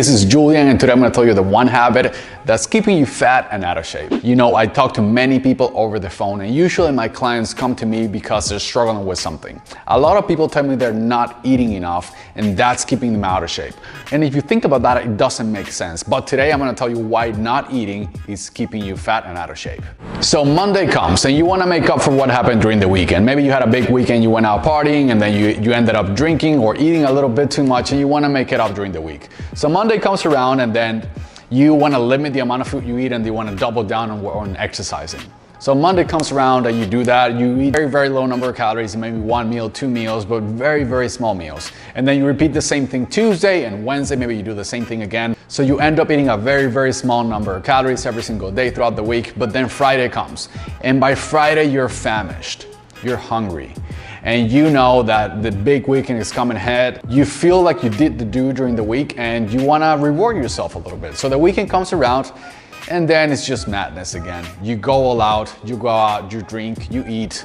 this is Julian, and today I'm going to tell you the one habit that's keeping you fat and out of shape. You know, I talk to many people over the phone, and usually my clients come to me because they're struggling with something. A lot of people tell me they're not eating enough, and that's keeping them out of shape. And if you think about that, it doesn't make sense. But today I'm going to tell you why not eating is keeping you fat and out of shape. So Monday comes, and you want to make up for what happened during the weekend. Maybe you had a big weekend, you went out partying, and then you ended up drinking or eating a little bit too much, and you want to make it up during the week. So Monday comes around, and then you want to limit the amount of food you eat, and you want to double down on exercising. So Monday comes around and you do that. You eat very low number of calories, maybe one meal, 2 meals, but very small meals. And then you repeat the same thing Tuesday and Wednesday, maybe you do the same thing again. So you end up eating a very small number of calories every single day throughout the week. But then Friday comes, and by Friday you're famished, you're hungry, and you know that the big weekend is coming ahead. You feel like you did the do during the week, and you want to reward yourself a little bit. So the weekend comes around, and then it's just madness again. You go all out, you go out, you drink, you eat,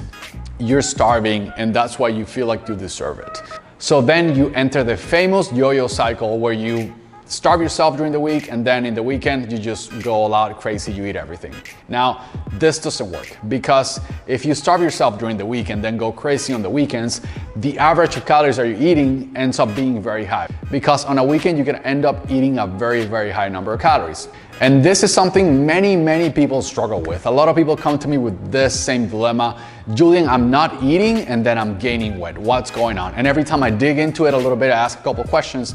you're starving, and that's why you feel like you deserve it. So then you enter the famous yo-yo cycle where you starve yourself during the week, and then in the weekend you just go all out crazy, you eat everything. Now, this doesn't work, because if you starve yourself during the week and then go crazy on the weekends, the average of calories that you're eating ends up being very high, because on a weekend you can end up eating a very high number of calories. And this is something many people struggle with. A lot of people come to me with this same dilemma. Julian, I'm not eating and then I'm gaining weight. What's going on? And every time I dig into it a little bit, I ask a couple questions,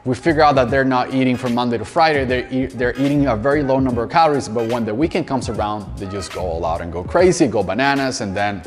we figure out that they're not eating from Monday to Friday. They're eating a very low number of calories, but when the weekend comes around, they just go all out and go crazy, go bananas, and then...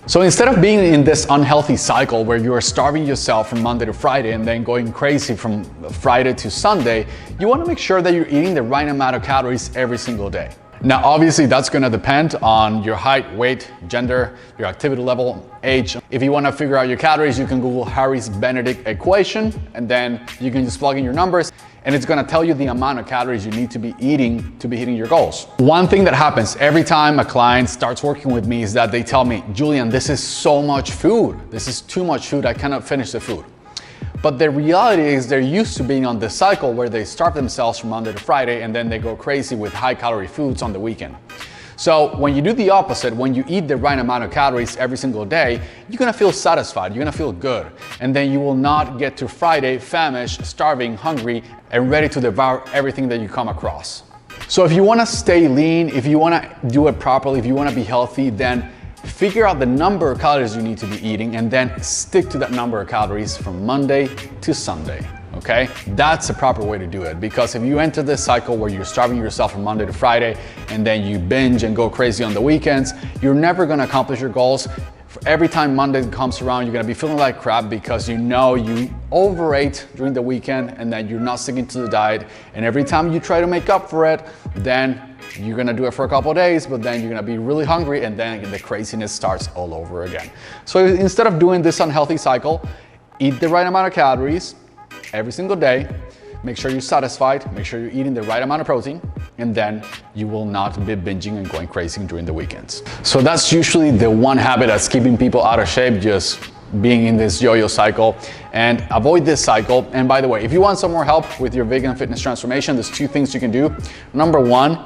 So instead of being in this unhealthy cycle where you are starving yourself from Monday to Friday and then going crazy from Friday to Sunday, you want to make sure that you're eating the right amount of calories every single day. Now, obviously, that's going to depend on your height, weight, gender, your activity level, age. If you want to figure out your calories, you can Google Harry's BENEDICT equation, and then you can just plug in your numbers, and it's going to tell you the amount of calories you need to be eating to be hitting your goals. One thing that happens every time a client starts working with me is that they tell me, Julian, this is so much food. This is too much food. I cannot finish the food. But the reality is they're used to being on this cycle where they starve themselves from Monday to Friday, and then they go crazy with high calorie foods on the weekend. So when you do the opposite, when you eat the right amount of calories every single day, you're gonna feel satisfied, you're gonna feel good. And then you will not get to Friday famished, starving, hungry, and ready to devour everything that you come across. So if you wanna stay lean, if you wanna do it properly, if you wanna be healthy, then figure out the number of calories you need to be eating and then stick to that number of calories from Monday to Sunday. Okay, that's the proper way to do it, because if you enter this cycle where you're starving yourself from Monday to Friday and then you binge and go crazy on the weekends, you're never going to accomplish your goals. Every time Monday comes around, you're going to be feeling like crap because you know you overate during the weekend and then you're not sticking to the diet. And every time you try to make up for it, then you're going to do it for a couple of days, but then you're going to be really hungry, and then the craziness starts all over again. So instead of doing this unhealthy cycle, eat the right amount of calories every single day, make sure you're satisfied, make sure you're eating the right amount of protein, and then you will not be binging and going crazy during the weekends. So that's usually the one habit that's keeping people out of shape, just being in this yo-yo cycle, and avoid this cycle. And by the way, if you want some more help with your vegan fitness transformation, there's 2 things you can do. Number 1,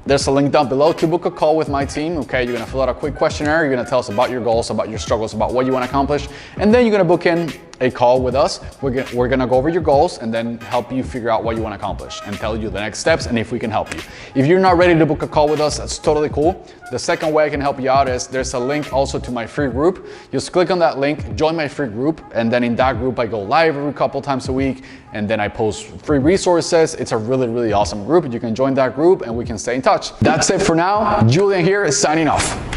there's a link down below to book a call with my team. Okay, you're gonna fill out a quick questionnaire. You're gonna tell us about your goals, about your struggles, about what you wanna accomplish. And then you're gonna book in a call with us. We're gonna go over your goals and then help you figure out what you wanna accomplish and tell you the next steps and if we can help you. If you're not ready to book a call with us, that's totally cool. The second way I can help you out is there's a link also to my free group. Just click on that link, join my free group, and then in that group I go live every couple times a week, and then I post free resources. It's a really awesome group. You can join that group and we can stay in touch. That's it for now. Julian here, signing off.